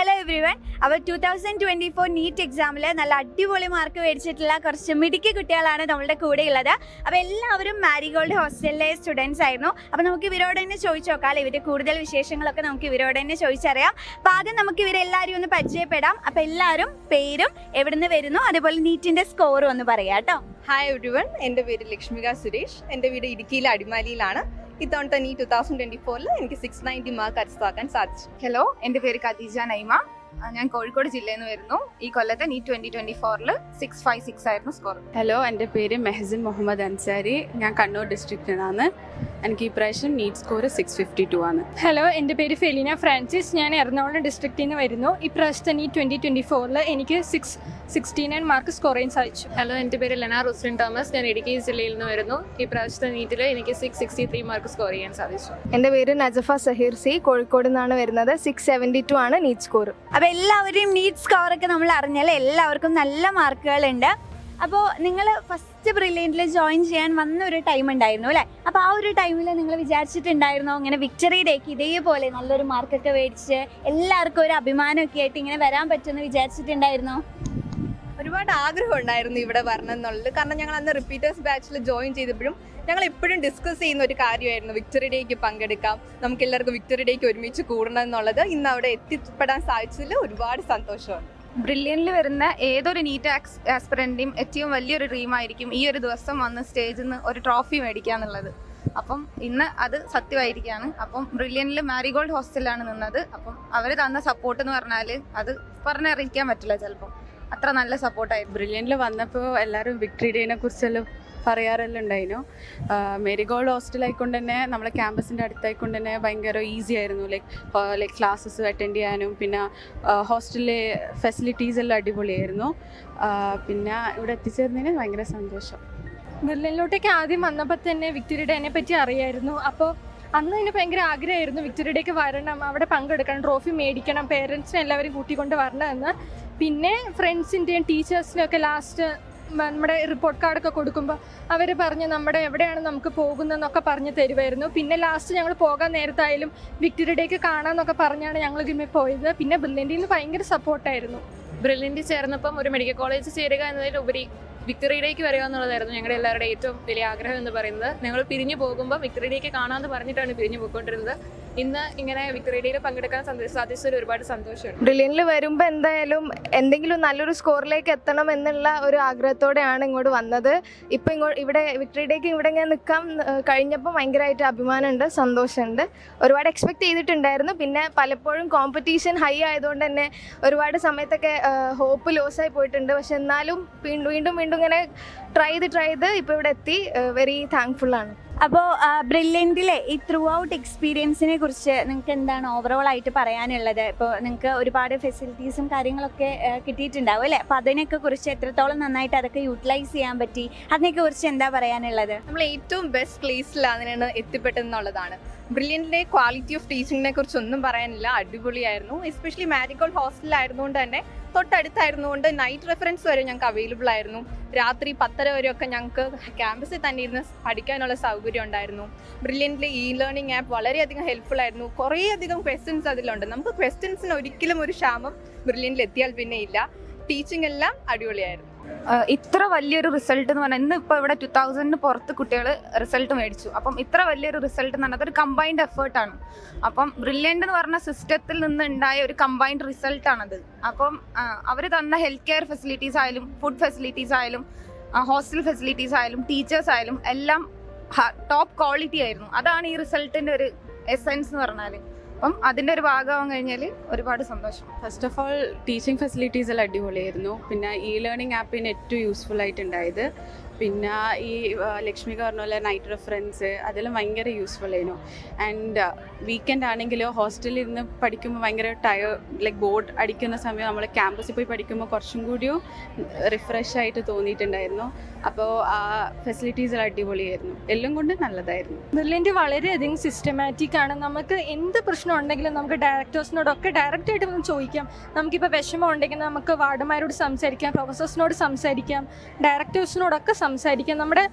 Hello every one. അപ്പോൾ 2024 NEET എക്സാമിൽ നല്ല അടിപൊളി മാർക്ക് മേടിച്ചിട്ടുള്ള കുറച്ച് മിടുക്കി കുട്ടികളാണ് നമ്മളുടെ കൂടെ ഉള്ളത്. അപ്പോൾ എല്ലാവരും മാരിഗോൾഡ് ഹോസ്റ്റലിലെ സ്റ്റുഡൻസ് ആയിരുന്നു. അപ്പോൾ നമുക്ക് ഇവരോട് തന്നെ ചോദിച്ചു നോക്കാം, ഇവരുടെ കൂടുതൽ വിശേഷങ്ങളൊക്കെ നമുക്ക് ഇവരോട് തന്നെ ചോദിച്ചറിയാം. അപ്പോൾ ആദ്യം നമുക്ക് ഇവരെല്ലാവരും ഒന്ന് പരിചയപ്പെടാം. അപ്പോൾ എല്ലാവരും പേരും എവിടെ നിന്ന് വരുന്നു, അതേപോലെ നീറ്റിൻ്റെ സ്കോറും ഒന്ന് പറയാം കേട്ടോ. ഹായ് എവ്രി വൺ, എൻ്റെ പേര് ലക്ഷ്മിക സുരേഷ്. എൻ്റെ വീട് ഇടുക്കിയിലെ അടിമാലിയിലാണ്. ഇത്തവണത്തെ നീറ്റ് 2024 എനിക്ക് 690 മാർക്ക് കരസ്ഥമാക്കാൻ സാധിച്ചു. ഹലോ, എൻ്റെ പേര് ഖദീജ നൈമ. ഞാൻ കോഴിക്കോട് ജില്ലയിൽ നിന്ന് വരുന്നു. ഈ കൊല്ലത്തെ നീറ്റ് 2024 656 ആയിരുന്നു സ്കോർ. ഹലോ, എൻ്റെ പേര് മെഹസിൻ മുഹമ്മദ് അൻസാരി. ഞാൻ കണ്ണൂർ ഡിസ്ട്രിക്റ്റിലാണ്. എനിക്ക് ഈ പ്രാവശ്യം നീറ്റ് സ്കോർ 652 ആണ്. ഹലോ, എൻ്റെ പേര് ഫെലീന ഫ്രാൻസിസ്. ഞാൻ എറണാകുളം ഡിസ്ട്രിക്റ്റിൽ നിന്ന് വരുന്നു. ഈ പ്രാവശ്യത്തെ നീറ്റ് 2024 എനിക്ക് 669 മാർക്ക് സ്കോർ ചെയ്യാൻ സാധിച്ചു. ഹലോ, എൻ്റെ പേര് ലെന റോസ്ലിൻ തോമസ്. ഞാൻ ഇടുക്കി ജില്ലയിൽ നിന്ന് വരുന്നു. ഈ പ്രാവശ്യത്തെ നീറ്റിൽ എനിക്ക് 663 മാർക്ക് സ്കോർ ചെയ്യാൻ സാധിച്ചു. എൻ്റെ പേര് നജഫ സഹീർ സി. കോഴിക്കോട് നിന്നാണ് വരുന്നത്. 672 ആണ് നീറ്റ് സ്കോർ. അപ്പോൾ എല്ലാവരെയും നീറ്റ് സ്കോറൊക്കെ നമ്മൾ അറിഞ്ഞാൽ എല്ലാവർക്കും നല്ല മാർക്കുകളുണ്ട്. അപ്പോൾ നിങ്ങൾ ഫസ്റ്റ് ബ്രില്യൻറ്റിൽ ജോയിൻ ചെയ്യാൻ വന്ന ഒരു ടൈം ഉണ്ടായിരുന്നു അല്ലേ? അപ്പോൾ ആ ഒരു ടൈമിൽ നിങ്ങൾ വിചാരിച്ചിട്ടുണ്ടായിരുന്നോ ഇങ്ങനെ വിക്ടറി ഡേക്ക് ഇതേപോലെ നല്ലൊരു മാർക്കൊക്കെ മേടിച്ച് എല്ലാവർക്കും ഒരു അഭിമാനമൊക്കെ ആയിട്ട് ഇങ്ങനെ വരാൻ പറ്റുമെന്ന് വിചാരിച്ചിട്ടുണ്ടായിരുന്നോ? ഒരുപാട് ആഗ്രഹം ഉണ്ടായിരുന്നു ഇവിടെ വരണം എന്നുള്ളത്. കാരണം ഞങ്ങൾ അന്ന് റിപ്പീറ്റേഴ്സ് ബാച്ചിൽ ജോയിൻ ചെയ്തപ്പോഴും ഞങ്ങൾ എപ്പോഴും ഡിസ്കസ് ചെയ്യുന്ന ഒരു കാര്യമായിരുന്നു വിക്ടറി ഡേക്ക് പങ്കെടുക്കാം, നമുക്ക് എല്ലാവർക്കും വിക്ടറി ഡേക്ക് ഒരുമിച്ച് കൂടണം എന്നുള്ളത്. ഇന്ന് അവിടെ എത്തിപ്പെടാൻ സാധിച്ചതിൽ ഒരുപാട് സന്തോഷമുണ്ട്. ബ്രില്യനിൽ വരുന്ന ഏതൊരു നീറ്റ് ആസ്പിറന്റിയും ഏറ്റവും വലിയൊരു ഡ്രീമായിരിക്കും ഈ ഒരു ദിവസം വന്ന് സ്റ്റേജിൽ നിന്ന് ഒരു ട്രോഫി മേടിക്കുക എന്നുള്ളത്. അപ്പം ഇന്ന് അത് സത്യമായിരിക്കുകയാണ്. അപ്പം ബ്രില്യനിൽ മാരിഗോൾഡ് ഹോസ്റ്റലിലാണ് നിന്നത്. അപ്പം അവർ തന്ന സപ്പോർട്ട് എന്ന് പറഞ്ഞാൽ അത് പറഞ്ഞറിയിക്കാൻ പറ്റില്ല. ചിലപ്പം അത്ര നല്ല സപ്പോർട്ടായിരുന്നു. ബ്രില്യൻറ്റിൽ വന്നപ്പോൾ എല്ലാവരും വിക്ടറി ഡേനെ കുറിച്ചെല്ലാം പറയാറെല്ലാം ഉണ്ടായിരുന്നു. മേരിഗോൾഡ് ഹോസ്റ്റൽ ആയിക്കൊണ്ട് തന്നെ നമ്മളെ ക്യാമ്പസിൻ്റെ അടുത്തായിക്കൊണ്ട് തന്നെ ഭയങ്കര ഈസി ആയിരുന്നു. ലൈക്ക് ക്ലാസ്സസ് അറ്റൻഡ് ചെയ്യാനും പിന്നെ ഹോസ്റ്റലിലെ ഫെസിലിറ്റീസ് എല്ലാം അടിപൊളിയായിരുന്നു. പിന്നെ ഇവിടെ എത്തിച്ചേർന്നതിന് ഭയങ്കര സന്തോഷം. ബെർലിനിലോട്ടേക്ക് ആദ്യം വന്നപ്പോൾ തന്നെ വിക്ടറി ഡേനെ പറ്റി അറിയായിരുന്നു. അപ്പോൾ അന്ന് തന്നെ ഭയങ്കര ആഗ്രഹമായിരുന്നു വിക്ടറി ഡേക്ക് വരണം, അവിടെ പങ്കെടുക്കണം, ട്രോഫി മേടിക്കണം, പേരൻസിനെ എല്ലാവരും കൂട്ടിക്കൊണ്ട് വരണം എന്ന്. പിന്നെ ഫ്രണ്ട്സിൻ്റെയും ടീച്ചേഴ്സിനും ഒക്കെ ലാസ്റ്റ് നമ്മുടെ റിപ്പോർട്ട് കാർഡൊക്കെ കൊടുക്കുമ്പോൾ അവർ പറഞ്ഞ് നമ്മുടെ എവിടെയാണ് നമുക്ക് പോകുന്നതെന്നൊക്കെ പറഞ്ഞ് തരുമായിരുന്നു. പിന്നെ ലാസ്റ്റ് ഞങ്ങൾ പോകാൻ നേരത്തായാലും വിക്ടറി ഡേക്ക് കാണാമെന്നൊക്കെ പറഞ്ഞാണ് ഞങ്ങൾ ഇതിന്മേൽ പോയത്. പിന്നെ ബ്രില്യൻറ്റിൽ നിന്ന് ഭയങ്കര സപ്പോർട്ടായിരുന്നു. ബ്രില്യൻറ്റിൽ ചേർന്നപ്പം ഒരു മെഡിക്കൽ കോളേജ് ചേരുക എന്നതിലുപരി വിക്ടറി ഡേക്ക് വരിക എന്നുള്ളതായിരുന്നു ഞങ്ങളുടെ എല്ലാവരുടെ ഏറ്റവും വലിയ ആഗ്രഹം എന്ന് പറയുന്നത്. ഞങ്ങൾ പിരിഞ്ഞു പോകുമ്പോൾ വിക്ടറി ഡേക്ക് കാണാമെന്ന് പറഞ്ഞിട്ടാണ് പിരിഞ്ഞു പോയിക്കൊണ്ടിരുന്നത്. ഇന്ന് ഇങ്ങനെ വിക്ടറി ഡേയിൽ പങ്കെടുക്കാൻ സാധിച്ചതിൽ ഒരുപാട് സന്തോഷമുണ്ട്. ബ്രില്യനിൽ വരുമ്പോൾ എന്തായാലും എന്തെങ്കിലും നല്ലൊരു സ്കോറിലേക്ക് എത്തണം എന്നുള്ള ഒരു ആഗ്രഹത്തോടെയാണ് ഇങ്ങോട്ട് വന്നത്. ഇപ്പം ഇവിടെ വിക്ടറി ഡേക്ക് ഇവിടെ ഇങ്ങനെ നിൽക്കാൻ കഴിഞ്ഞപ്പോൾ ഭയങ്കരമായിട്ട് അഭിമാനമുണ്ട്, സന്തോഷമുണ്ട്. ഒരുപാട് എക്സ്പെക്ട് ചെയ്തിട്ടുണ്ടായിരുന്നു. പിന്നെ പലപ്പോഴും കോമ്പറ്റീഷൻ ഹൈ ആയതുകൊണ്ട് തന്നെ ഒരുപാട് സമയത്തൊക്കെ ഹോപ്പ് ലോസായി പോയിട്ടുണ്ട്. പക്ഷെ എന്നാലും വീണ്ടും ഇങ്ങനെ ട്രൈ ചെയ്ത് ഇപ്പോൾ ഇവിടെ എത്തി. വെരി താങ്ക്ഫുള്ളാണ്. അപ്പോൾ ബ്രില്യൻറ്റിലെ ഈ ത്രൂ ഔട്ട് എക്സ്പീരിയൻസിനെ കുറിച്ച് നിങ്ങൾക്ക് എന്താണ് ഓവറോൾ ആയിട്ട് പറയാനുള്ളത്? ഇപ്പോൾ നിങ്ങൾക്ക് ഒരുപാട് ഫെസിലിറ്റീസും കാര്യങ്ങളൊക്കെ കിട്ടിയിട്ടുണ്ടാവും അല്ലേ? അപ്പോൾ അതിനൊക്കെ കുറിച്ച് എത്രത്തോളം നന്നായിട്ട് അതൊക്കെ യൂട്ടിലൈസ് ചെയ്യാൻ പറ്റി, അതിനെയൊക്കെ കുറിച്ച് എന്താ പറയാനുള്ളത്? നമ്മൾ ഏറ്റവും ബെസ്റ്റ് പ്ലേസിലാണ് എത്തിപ്പെട്ടെന്നുള്ളതാണ്. ബ്രില്യൻറ്റിലെ ക്വാളിറ്റി ഓഫ് ടീച്ചിങ്ങിനെ കുറിച്ച് ഒന്നും പറയാനില്ല, അടിപൊളിയായിരുന്നു. എസ്പെഷ്യലി മാരിഗോൾഡ് ഹോസ്റ്റലിലായിരുന്നുകൊണ്ട് തന്നെ തൊട്ടടുത്തായിരുന്നുകൊണ്ട് നൈറ്റ് റെഫറൻസ് വരെ ഞങ്ങൾക്ക് അവൈലബിൾ ആയിരുന്നു. രാത്രി 10:30 വരെയൊക്കെ ഞങ്ങൾക്ക് ക്യാമ്പസിൽ തന്നെ ഇരുന്ന് പഠിക്കാനുള്ള സൗകര്യം ഉണ്ടായിരുന്നു. ബ്രില്യൻറ്റിലെ ലേണിംഗ് ആപ്പ് വളരെയധികം ഹെൽപ്ഫുൾ ആയിരുന്നു. കുറേയധികം ക്വസ്റ്റ്യൻസ് അതിലുണ്ട്. നമുക്ക് ക്വസ്റ്റ്യൻസിന് ഒരിക്കലും ഒരു ക്ഷാമം ബ്രില്യൻറ്റിൽ എത്തിയാൽ പിന്നെ ഇല്ല. ടീച്ചിങ് എല്ലാം അടിപൊളിയായിരുന്നു. ഇത്ര വലിയൊരു റിസൾട്ട് എന്ന് പറഞ്ഞാൽ ഇന്ന് ഇപ്പോൾ ഇവിടെ 2000 പുറത്ത് കുട്ടികൾ റിസൾട്ട് മേടിച്ചു. അപ്പം ഇത്ര വലിയൊരു റിസൾട്ട് എന്ന് പറഞ്ഞാൽ ഒരു കമ്പൈൻഡ് എഫേർട്ടാണ്. അപ്പം ബ്രില്യൻ്റ് എന്ന് പറഞ്ഞ സിസ്റ്റത്തിൽ നിന്ന് ഉണ്ടായ ഒരു കമ്പൈൻഡ് റിസൾട്ടാണത്. അപ്പം അവർ തന്ന ഹെൽത്ത് കെയർ ഫെസിലിറ്റീസ് ആയാലും ഫുഡ് ഫെസിലിറ്റീസ് ആയാലും ഹോസ്റ്റൽ ഫെസിലിറ്റീസ് ആയാലും ടീച്ചേഴ്സ് ആയാലും എല്ലാം ടോപ്പ് ക്വാളിറ്റി ആയിരുന്നു. അതാണ് ഈ റിസൾട്ടിൻ്റെ ഒരു എസെൻസ് എന്ന് പറഞ്ഞാൽ. അപ്പം അതിൻ്റെ ഒരു ഭാഗമാകാൻ കഴിഞ്ഞാൽ ഒരുപാട് സന്തോഷം. First of all teaching facilities എല്ലാം അടിപൊളിയായിരുന്നു. പിന്നെ ലേണിംഗ് ആപ്പിന് ഏറ്റവും യൂസ്ഫുൾ ആയിട്ടുണ്ടായത്. പിന്നെ ഈ ലക്ഷ്മിക പറഞ്ഞ പോലെ നൈറ്റ് റെഫറൻസ് അതെല്ലാം ഭയങ്കര യൂസ്ഫുൾ ആയിരുന്നു. ആൻഡ് വീക്കെൻഡ് ആണെങ്കിലോ ഹോസ്റ്റലിൽ ഇരുന്ന് പഠിക്കുമ്പോൾ ഭയങ്കര ലൈക്ക് ബോർഡ് അടിക്കുന്ന സമയം നമ്മൾ ക്യാമ്പസിൽ പോയി പഠിക്കുമ്പോൾ കുറച്ചും കൂടിയും റിഫ്രഷ് ആയിട്ട് തോന്നിയിട്ടുണ്ടായിരുന്നു. അപ്പോൾ ആ ഫെസിലിറ്റീസ് എല്ലാം അടിപൊളിയായിരുന്നു. എല്ലാം കൊണ്ട് നല്ലതായിരുന്നു. ബ്രില്യൻറ്റ് വളരെയധികം സിസ്റ്റമാറ്റിക് ആണ്. നമുക്ക് എന്ത് പ്രശ്നം ഉണ്ടെങ്കിലും നമുക്ക് ഡയറക്ടേഴ്സിനോടൊക്കെ ഡയറക്റ്റായിട്ട് വന്ന് ചോദിക്കാം. നമുക്കിപ്പോൾ വിഷമം ഉണ്ടെങ്കിൽ നമുക്ക് വാർഡന്മാരോട് സംസാരിക്കാം, പ്രൊഫസേഴ്സിനോട് സംസാരിക്കാം, ഡയറക്ടേഴ്സിനോടൊക്കെ സംസാരിക്കാം.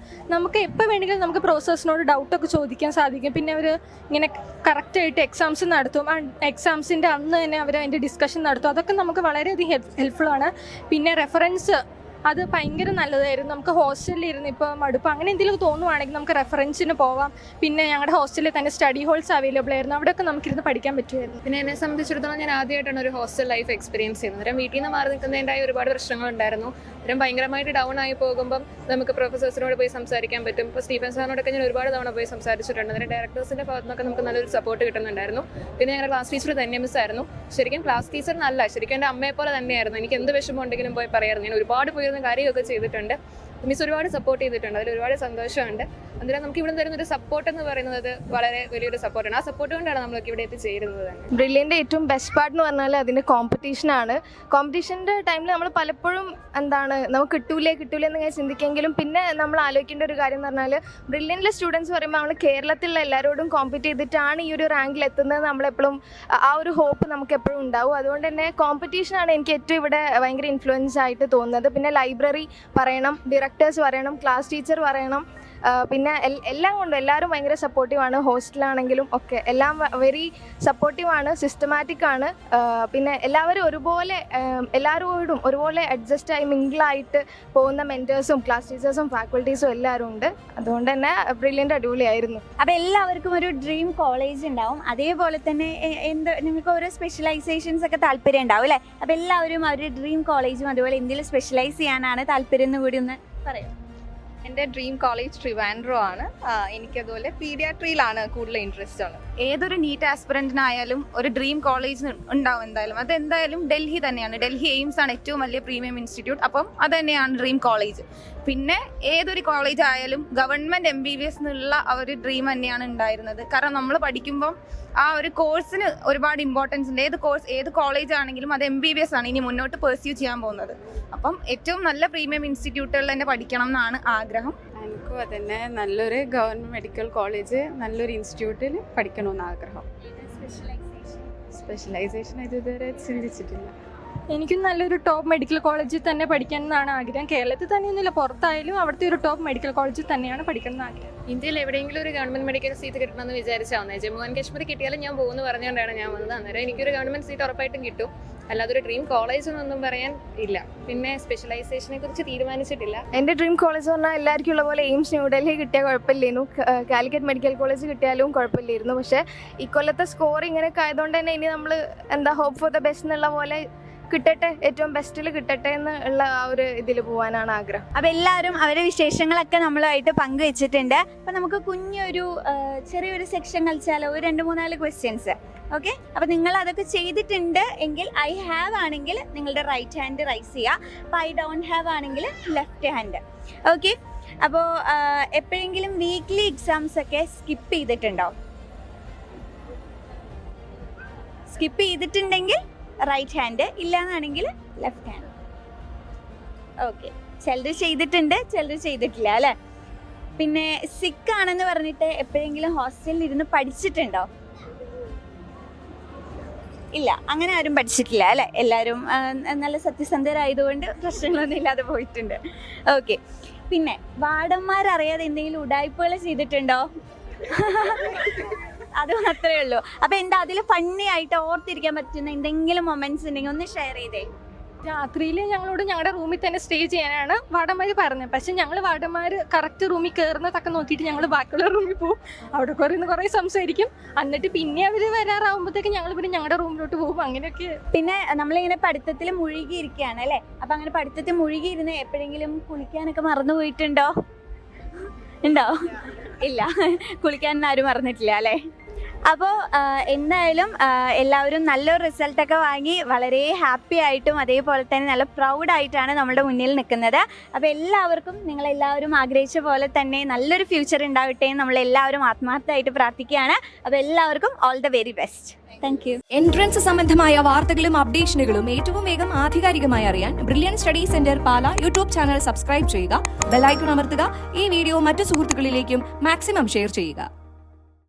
നമുക്ക് എപ്പോൾ വേണമെങ്കിലും നമുക്ക് പ്രൊഫസേഴ്സിനോട് ഡൗട്ടൊക്കെ ചോദിക്കാൻ സാധിക്കും. പിന്നെ അവർ ഇങ്ങനെ കറക്റ്റായിട്ട് എക്സാംസ് നടത്തും. ആ എക്സാംസിൻ്റെ അന്ന് തന്നെ അവർ അതിൻ്റെ ഡിസ്കഷൻ നടത്തും. അതൊക്കെ നമുക്ക് വളരെയധികം ഹെൽപ്ഫുള്ളാണ്. പിന്നെ റെഫറൻസ് അത് ഭയങ്കര നല്ലതായിരുന്നു. നമുക്ക് ഹോസ്റ്റലിൽ ഇരുന്ന് ഇപ്പോൾ മടുപ്പ് അങ്ങനെ എന്തെങ്കിലും തോന്നുവാണെങ്കിൽ നമുക്ക് റെഫറൻസിന് പോവാം. പിന്നെ ഞങ്ങളുടെ ഹോസ്റ്റലിൽ തന്നെ സ്റ്റഡി ഹോൾസ് അവൈലബിൾ ആയിരുന്നു. അവിടെയൊക്കെ നമുക്കിരുന്ന് പഠിക്കാൻ പറ്റുമായിരുന്നു. പിന്നെ എന്നെ സംബന്ധിച്ചിടത്തോളം ഞാൻ ആദ്യമായിട്ടാണ് ഒരു ഹോസ്റ്റൽ ലൈഫ് എക്സ്പീരിയൻസ് ചെയ്യുന്നത്. അന്നേരം വീട്ടിൽ നിന്ന് മാറി നിൽക്കുന്നതിൻ്റെതായ ഒരുപാട് പ്രശ്നങ്ങളുണ്ടായിരുന്നു. അന്നേരം ഭയങ്കരമായിട്ട് ഡൗൺ ആയി പോകുമ്പം നമുക്ക് പ്രൊഫസേഴ്സിനോട് പോയി സംസാരിക്കാൻ പറ്റും. ഇപ്പോൾ സ്റ്റീഫൻ സാറിനോടൊക്കെ ഞാൻ ഒരുപാട് തവണ പോയി സംസാരിച്ചിട്ടുണ്ട്. അന്നേരം ഡയറക്ടേഴ്സിൻ്റെ ഭാഗത്തു നിന്നൊക്കെ നമുക്ക് നല്ലൊരു സപ്പോർട്ട് കിട്ടുന്നുണ്ടായിരുന്നു. പിന്നെ ഞങ്ങളുടെ ക്ലാസ് ടീച്ചർ തന്നെ മിസ്സായിരുന്നു. ശരിക്കും ക്ലാസ് ടീച്ചർ നല്ല ശരിക്കും എൻ്റെ അമ്മയെ പോലെ തന്നെയായിരുന്നു. എനിക്ക് എന്ത് വിഷമം ഉണ്ടെങ്കിലും പോയി പറയായിരുന്നു. ഞാൻ ഒരുപാട് പോയിരുന്ന കാര്യമൊക്കെ ചെയ്തിട്ടുണ്ട്. മിസ് ഒരുപാട് സപ്പോർട്ട് ചെയ്തിട്ടുണ്ട്. അതിൽ ഒരുപാട് സന്തോഷമുണ്ട്. അന്നേരം നമുക്ക് ഇവിടെ തരുന്ന ഒരു സപ്പോർട്ട് എന്ന് പറയുന്നത് വളരെ വലിയൊരു സപ്പോർട്ടാണ്. ആ സപ്പോർട്ട് കൊണ്ടാണ് നമ്മളൊക്കെ ഇവിടെ എത്തിച്ചേരുന്നത് തന്നെ. ബ്രില്യൻ്റെ ഏറ്റവും ബെസ്റ്റ് പാർട്ട് എന്ന് പറഞ്ഞാൽ അതിൻ്റെ കോമ്പറ്റീഷനാണ്. കോമ്പറ്റീഷൻ്റെ ടൈമിൽ നമ്മൾ പലപ്പോഴും നമുക്ക് കിട്ടൂലേ എന്നിങ്ങനെ ചിന്തിക്കെങ്കിലും പിന്നെ നമ്മൾ ആലോചിക്കേണ്ട ഒരു കാര്യം എന്ന് പറഞ്ഞാൽ ബ്രില്യൻറ്റിലെ സ്റ്റുഡൻസ് പറയുമ്പോൾ നമ്മൾ കേരളത്തിലുള്ള എല്ലാവരോടും കോമ്പറ്റ് ചെയ്തിട്ടാണ് ഈ ഒരു റാങ്കിൽ എത്തുന്നത്. നമ്മളെപ്പോഴും ആ ഒരു ഹോപ്പ് നമുക്ക് എപ്പോഴും ഉണ്ടാവും. അതുകൊണ്ട് തന്നെ കോമ്പറ്റീഷനാണ് എനിക്ക് ഏറ്റവും ഇവിടെ ഭയങ്കര ഇൻഫ്ലുവൻസ് ആയിട്ട് തോന്നുന്നത്. പിന്നെ ലൈബ്രറി പറയണം, ഡയറക്ടേഴ്സ് പറയണം, ക്ലാസ് ടീച്ചർ പറയണം. പിന്നെ എല്ലാം കൊണ്ടും എല്ലാവരും ഭയങ്കര സപ്പോർട്ടീവാണ്. ഹോസ്റ്റലാണെങ്കിലും ഒക്കെ എല്ലാം വെരി സപ്പോർട്ടീവാണ്, സിസ്റ്റമാറ്റിക് ആണ്. പിന്നെ എല്ലാവരും എല്ലാവരോടും ഒരുപോലെ അഡ്ജസ്റ്റ് ആയി മിങ്കിളായിട്ട് പോകുന്ന മെൻറ്റേഴ്സും ക്ലാസ് ടീച്ചേഴ്സും ഫാക്കൽറ്റീസും എല്ലാവരും ഉണ്ട്. അതുകൊണ്ട് തന്നെ ബ്രില്യൻ്റ് അടിപൊളിയായിരുന്നു. അപ്പോൾ എല്ലാവർക്കും ഒരു ഡ്രീം കോളേജ് ഉണ്ടാവും. അതേപോലെ തന്നെ നിങ്ങൾക്ക് ഓരോ സ്പെഷ്യലൈസേഷൻസ് ഒക്കെ താല്പര്യം ഉണ്ടാവും അല്ലേ? അപ്പോൾ എല്ലാവരും അവരുടെ ഡ്രീം കോളേജും അതുപോലെ എന്തെങ്കിലും സ്പെഷ്യലൈസ് ചെയ്യാനാണ് താല്പര്യം എന്ന് കൂടി ഒന്ന് പറയാം. എൻ്റെ ഡ്രീം കോളേജ് ട്രിവാൻഡ്രോ ആണ്. എനിക്കതുപോലെ പീഡിയാട്രിയിലാണ് കൂടുതൽ ഇൻട്രസ്റ്റ് ആണ്. ഏതൊരു നീറ്റ് ആസ്പിറന്റിനായാലും ഒരു ഡ്രീം കോളേജ് ഉണ്ടാവും എന്തായാലും. അതെന്തായാലും ഡൽഹി തന്നെയാണ്. ഡൽഹി എയിംസ് ആണ് ഏറ്റവും വലിയ പ്രീമിയം ഇൻസ്റ്റിറ്റ്യൂട്ട്. അപ്പം അത് തന്നെയാണ് ഡ്രീം കോളേജ്. പിന്നെ ഏതൊരു കോളേജ് ആയാലും ഗവൺമെൻറ് MBBS എന്നുള്ള ആ ഒരു ഡ്രീം തന്നെയാണ് ഉണ്ടായിരുന്നത്. കാരണം നമ്മൾ പഠിക്കുമ്പം ആ ഒരു കോഴ്സിന് ഒരുപാട് ഇമ്പോർട്ടൻസ് ഉണ്ട്. ഏത് കോളേജ് ആണെങ്കിലും അത് MBBS ആണ് ഇനി മുന്നോട്ട് പെർസ്യൂ ചെയ്യാൻ പോകുന്നത്. അപ്പം ഏറ്റവും നല്ല പ്രീമിയം ഇൻസ്റ്റിറ്റ്യൂട്ടുകളിൽ തന്നെ പഠിക്കണം എന്നാണ് ആഗ്രഹം. എനിക്കും അതന്നെ നല്ലൊരു ഗവൺമെൻറ് മെഡിക്കൽ കോളേജ്, നല്ലൊരു ഇൻസ്റ്റിറ്റ്യൂട്ടിൽ പഠിക്കണമെന്ന് ആഗ്രഹം. സ്പെഷ്യലൈസേഷൻ ഇതുവരെ ചിന്തിച്ചിട്ടില്ല. എനിക്കും നല്ലൊരു ടോപ്പ് മെഡിക്കൽ കോളേജിൽ തന്നെ പഠിക്കണം എന്നാണ് ആഗ്രഹം. കേരളത്തിൽ തന്നെയൊന്നുമില്ല, പുറത്തായാലും അവിടുത്തെ ഒരു ടോപ്പ് മെഡിക്കൽ കോളേജിൽ തന്നെയാണ് പഠിക്കണം എന്ന് ആഗ്രഹം. ഇന്ത്യയിൽ എവിടെയെങ്കിലും ഒരു ഗവൺമെന്റ് മെഡിക്കൽ സീറ്റ് കിട്ടണമെന്ന് വിചാരിച്ചാൽ വന്നത്. ജമ്മു ആൻഡ് കാശ്മീർ കിട്ടിയാലും ഞാൻ പോകുന്നു പറഞ്ഞുകൊണ്ടാണ് ഞാൻ വന്നത്. അന്നേരം എനിക്കൊരു ഗവൺമെന്റ് സീറ്റ് ഉറപ്പായിട്ടും കിട്ടും. അല്ലാതെ ഒരു ഡ്രീം കോളേജ് എന്നൊന്നും പറയാൻ ഇല്ല. പിന്നെ സ്പെഷ്യലൈസേഷനെ കുറിച്ച് തീരുമാനിച്ചിട്ടില്ല. എൻ്റെ ഡ്രീം കോളേജ് പറഞ്ഞാൽ എല്ലാവർക്കും ഉള്ള പോലെ എയിംസ് ന്യൂഡൽഹി കിട്ടിയാൽ കുഴപ്പമില്ലായിരുന്നു, കാലിക്കറ്റ് മെഡിക്കൽ കോളേജ് കിട്ടിയാലും കുഴപ്പമില്ലായിരുന്നു. പക്ഷേ ഇക്കൊല്ലത്തെ സ്കോർ ഇങ്ങനെയൊക്കെ ആയതുകൊണ്ട് തന്നെ ഇനി നമ്മൾ ഹോപ്പ് ഫോർ ദ ബെസ്റ്റ് എന്നുള്ള പോലെ കിട്ടട്ടെ, ഏറ്റവും ബെസ്റ്റിൽ കിട്ടട്ടെ എന്നുള്ള ആ ഒരു ഇതിൽ പോകാനാണ് ആഗ്രഹം. അപ്പോൾ എല്ലാവരും അവരുടെ വിശേഷങ്ങളൊക്കെ നമ്മളുമായിട്ട് പങ്കുവെച്ചിട്ടുണ്ട്. അപ്പോൾ നമുക്ക് കുഞ്ഞൊരു ചെറിയൊരു സെക്ഷൻ കളിച്ചാലോ? ഒരു 2-3-4 ക്വസ്റ്റ്യൻസ്. ഓക്കെ, അപ്പോൾ നിങ്ങൾ അതൊക്കെ ചെയ്തിട്ടുണ്ട് എങ്കിൽ ഐ ഹാവ് ആണെങ്കിൽ നിങ്ങളുടെ റൈറ്റ് ഹാൻഡ് റൈസ് ചെയ്യുക. അപ്പോൾ ഐ ഡോണ്ട് ഹാവ് ആണെങ്കിൽ ലെഫ്റ്റ് ഹാൻഡ്. ഓക്കെ, അപ്പോൾ എപ്പോഴെങ്കിലും വീക്ക്ലി എക്സാംസ് ഒക്കെ സ്കിപ്പ് ചെയ്തിട്ടുണ്ടോ? സ്കിപ്പ് ചെയ്തിട്ടുണ്ടെങ്കിൽ റൈറ്റ് ഹാൻഡ്, ഇല്ലാന്നാണെങ്കിൽ ലെഫ്റ്റ് ഹാൻഡ്. ഓക്കെ, ചിലർ ചെയ്തിട്ടുണ്ട്, ചിലർ ചെയ്തിട്ടില്ല അല്ലേ? പിന്നെ സിക്ക് ആണെന്ന് പറഞ്ഞിട്ട് എപ്പോഴെങ്കിലും ഹോസ്റ്റലിൽ ഇരുന്ന് പഠിച്ചിട്ടുണ്ടോ? ഇല്ല, അങ്ങനെ ആരും പഠിച്ചിട്ടില്ല അല്ലേ? എല്ലാവരും നല്ല സത്യസന്ധരായതുകൊണ്ട് പ്രശ്നങ്ങളൊന്നും ഇല്ലാതെ പോയിട്ടുണ്ട്. ഓക്കെ, പിന്നെ വാർഡന്മാരറിയാതെ എന്തെങ്കിലും ഉടായ്പകൾ ചെയ്തിട്ടുണ്ടോ? അത് മാത്രമേ ഉള്ളൂ. അപ്പൊ എന്താ അതിൽ ഫണ്ണി ആയിട്ട് ഓർത്തിരിക്കാൻ പറ്റുന്ന എന്തെങ്കിലും മൊമെന്റ്സ് ഉണ്ടെങ്കിൽ ഒന്ന് ഷെയർ ചെയ്തേ. രാത്രിയിൽ ഞങ്ങളോട് ഞങ്ങളുടെ റൂമിൽ തന്നെ സ്റ്റേ ചെയ്യാനാണ് വാർഡന്മാർ പറഞ്ഞത്. പക്ഷെ ഞങ്ങൾ വാർഡന്മാർ കറക്റ്റ് റൂമിൽ കയറുന്നതൊക്കെ നോക്കിയിട്ട് ഞങ്ങൾ ബാക്കിയുള്ള റൂമിൽ പോകും. അവിടെ കുറേ സംസാരിക്കും. എന്നിട്ട് പിന്നെ അവർ വരാറാവുമ്പോഴത്തേക്ക് ഞങ്ങൾ പിന്നെ ഞങ്ങളുടെ റൂമിലോട്ട് പോകും. അങ്ങനെയൊക്കെ. പിന്നെ നമ്മളിങ്ങനെ പഠിത്തത്തിൽ മുഴുകിയിരിക്കുകയാണ് അല്ലേ? അപ്പൊ അങ്ങനെ പഠിത്തത്തിൽ മുഴുകിയിരുന്ന് എപ്പോഴെങ്കിലും കുളിക്കാനൊക്കെ മറന്നു പോയിട്ടുണ്ടോ? ഉണ്ടോ? ഇല്ല, കുളിക്കാൻ ആരും മറന്നിട്ടില്ല അല്ലേ? അപ്പോൾ എന്തായാലും എല്ലാവരും നല്ലൊരു റിസൾട്ടൊക്കെ വാങ്ങി വളരെ ഹാപ്പി ആയിട്ടും അതേപോലെ തന്നെ നല്ല പ്രൗഡായിട്ടാണ് നമ്മുടെ മുന്നിൽ നിൽക്കുന്നത്. അപ്പോൾ എല്ലാവർക്കും നിങ്ങളെല്ലാവരും ആഗ്രഹിച്ച പോലെ തന്നെ നല്ലൊരു ഫ്യൂച്ചർ ഉണ്ടാവട്ടെ എന്ന് നമ്മളെല്ലാവരും ആത്മാർത്ഥമായിട്ട് പ്രാർത്ഥിക്കുകയാണ്. അപ്പോൾ എല്ലാവർക്കും all the very best. Thank you. Entrance സംബന്ധമായ വാർത്തകളും അപ്ഡേഷനുകളും ഏറ്റവും വേഗം ആധികാരികമായി അറിയാൻ ബ്രില്യൻ സ്റ്റഡി സെന്റർ പാല യൂട്യൂബ് ചാനൽ സബ്സ്ക്രൈബ് ചെയ്യുക, ബെൽ ഐക്കൺ അമർത്തുക, ഈ വീഡിയോ മറ്റു സുഹൃത്തുക്കളിലേക്കും മാക്സിമം ഷെയർ ചെയ്യുക.